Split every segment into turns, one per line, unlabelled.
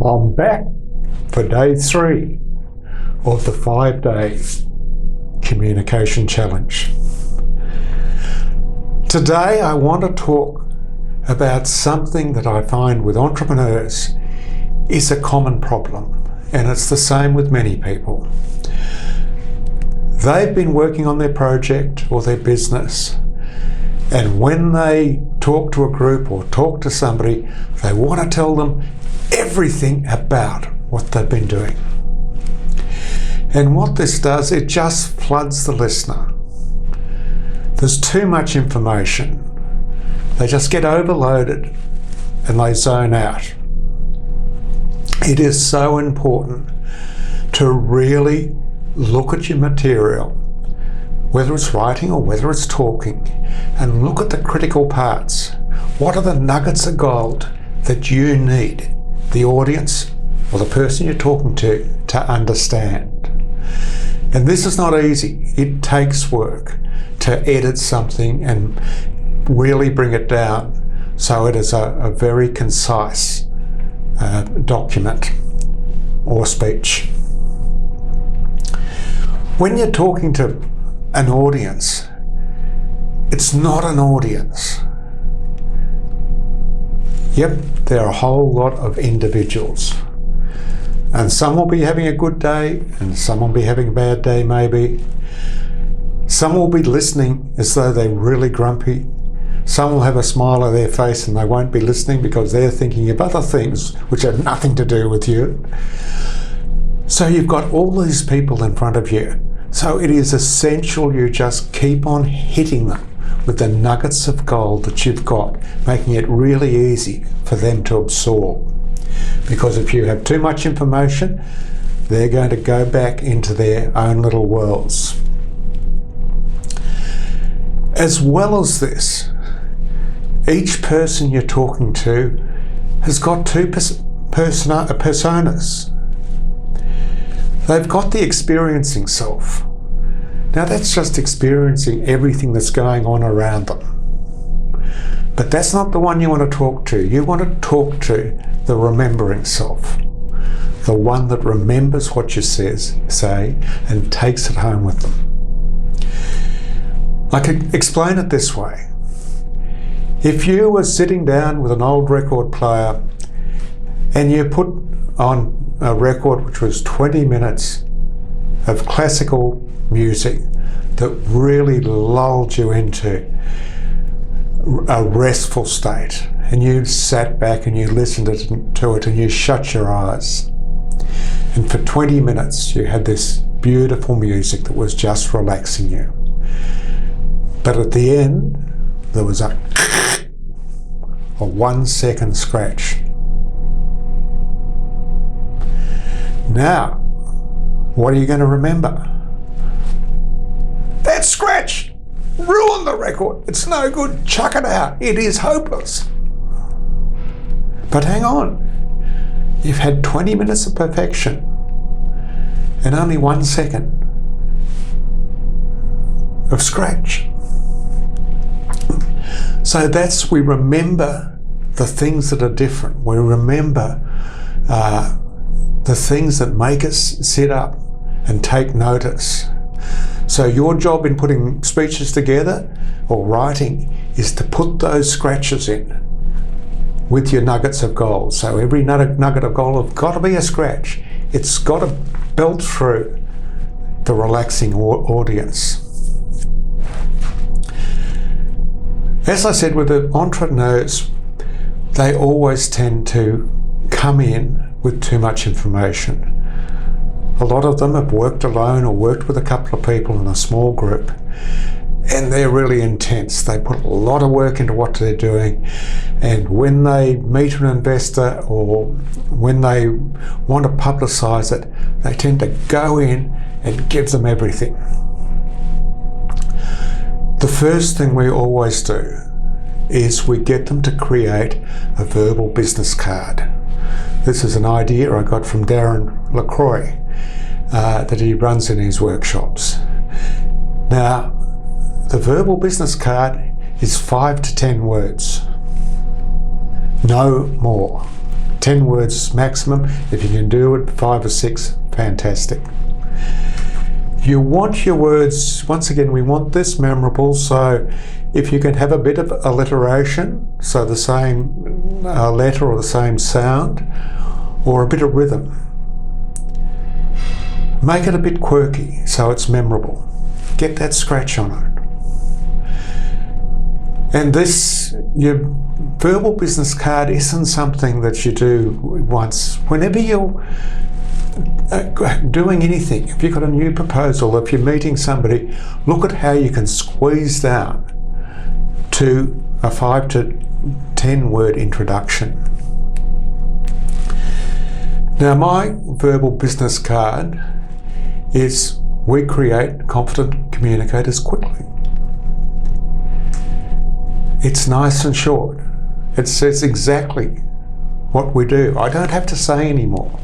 I'm back for day 3 of the 5-day communication challenge. Today I want to talk about something that I find with entrepreneurs is a common problem, and it's the same with many people. They've been working on their project or their business, and when they talk to a group or talk to somebody, they want to tell them everything about what they've been doing. And what this does, it just floods the listener. There's too much information. They just get overloaded and they zone out. It is so important to really look at your material, whether it's writing or whether it's talking, and look at the critical parts. What are the nuggets of gold that you need the audience or the person you're talking to understand? And this is not easy. It takes work to edit something and really bring it down so it is a very concise document or speech. When you're talking to an audience, it's not an audience. Yep, there are a whole lot of individuals. And some will be having a good day, and some will be having a bad day maybe. Some will be listening as though they're really grumpy. Some will have a smile on their face and they won't be listening because they're thinking of other things which have nothing to do with you. So you've got all these people in front of you. So it is essential you just keep on hitting them with the nuggets of gold that you've got, making it really easy for them to absorb. Because if you have too much information, they're going to go back into their own little worlds. As well as this, each person you're talking to has got two personas. They've got the experiencing self. Now that's just experiencing everything that's going on around them. But that's not the one you want to talk to. You want to talk to the remembering self. The one that remembers what you say and takes it home with them. I could explain it this way. If you were sitting down with an old record player and you put on a record which was 20 minutes of classical music that really lulled you into a restful state, and you sat back and you listened to it and you shut your eyes, and for 20 minutes you had this beautiful music that was just relaxing you. But at the end there was a 1-second scratch. Now, what are you going to remember? That scratch ruined the record. It's no good. Chuck it out. It is hopeless. But hang on. You've had 20 minutes of perfection and only 1 second of scratch. So we remember the things that are different. We remember the things that make us sit up and take notice. So your job in putting speeches together or writing is to put those scratches in with your nuggets of gold. So every nugget of gold has got to be a scratch. It's got to belt through the relaxing audience. As I said, with the entrepreneurs, they always tend to come in with too much information. A lot of them have worked alone or worked with a couple of people in a small group, and they're really intense. They put a lot of work into what they're doing, and when they meet an investor or when they want to publicise it, they tend to go in and give them everything. The first thing we always do is we get them to create a verbal business card. This is an idea I got from Darren LaCroix that he runs in his workshops. Now, the verbal business card is 5 to 10 words, no more. 10 words maximum. If you can do it 5 or 6, fantastic. You want your words, once again, we want this memorable, so if you can have a bit of alliteration, so the same letter or the same sound, or a bit of rhythm, make it a bit quirky so it's memorable. Get that scratch on it. And this, your verbal business card isn't something that you do once. Whenever you're doing anything, if you've got a new proposal, if you're meeting somebody, look at how you can squeeze down to a 5 to 10 word introduction. Now, my verbal business card is we create confident communicators quickly. It's nice and short. It says exactly what we do. I don't have to say anymore.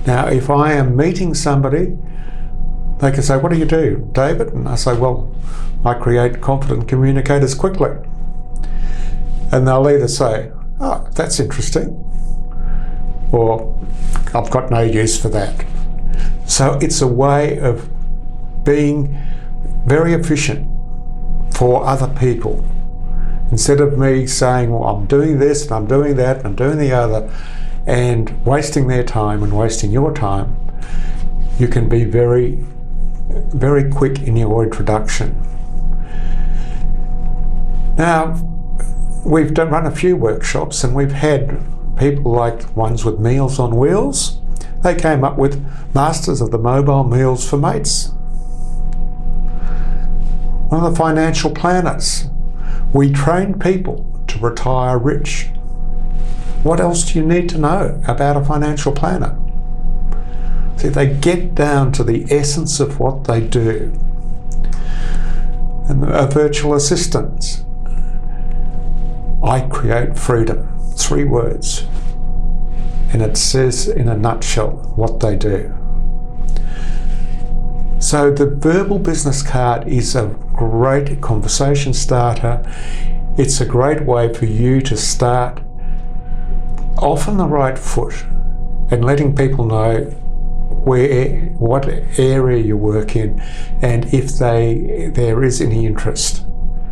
Now, if I am meeting somebody, they can say, "What do you do, David?" And I say, "Well, I create confident communicators quickly." And they'll either say, "Oh, that's interesting," or "I've got no use for that." So it's a way of being very efficient for other people. Instead of me saying, "Well, I'm doing this and I'm doing that and I'm doing the other," and wasting their time and wasting your time, you can be very, very quick in your introduction. Now, we've run a few workshops and we've had people like ones with Meals on Wheels. They came up with Masters of the Mobile Meals for Mates. One of the financial planners. We train people to retire rich. What else do you need to know about a financial planner? See, they get down to the essence of what they do. And a virtual assistant. I create freedom. 3 words. And it says in a nutshell what they do. So the verbal business card is a great conversation starter. It's a great way for you to start off on the right foot and letting people know what area you work in, and if there is any interest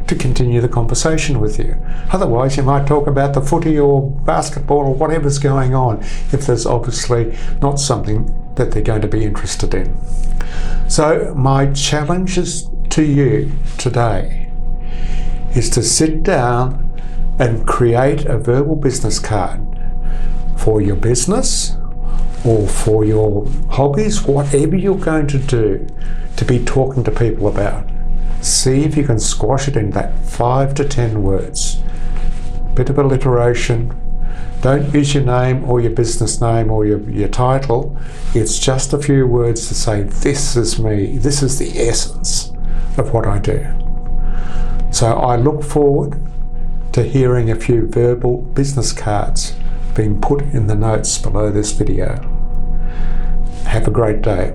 to continue the conversation with you. Otherwise, you might talk about the footy or basketball or whatever's going on if there's obviously not something that they're going to be interested in. So my challenge to you today is to sit down and create a verbal business card for your business or for your hobbies, whatever you're going to do to be talking to people about. See if you can squash it in that 5 to 10 words. Bit of alliteration. Don't use your name or your business name or your title. It's just a few words to say, "This is me. This is the essence of what I do." So I look forward to hearing a few verbal business cards being put in the notes below this video. Have a great day.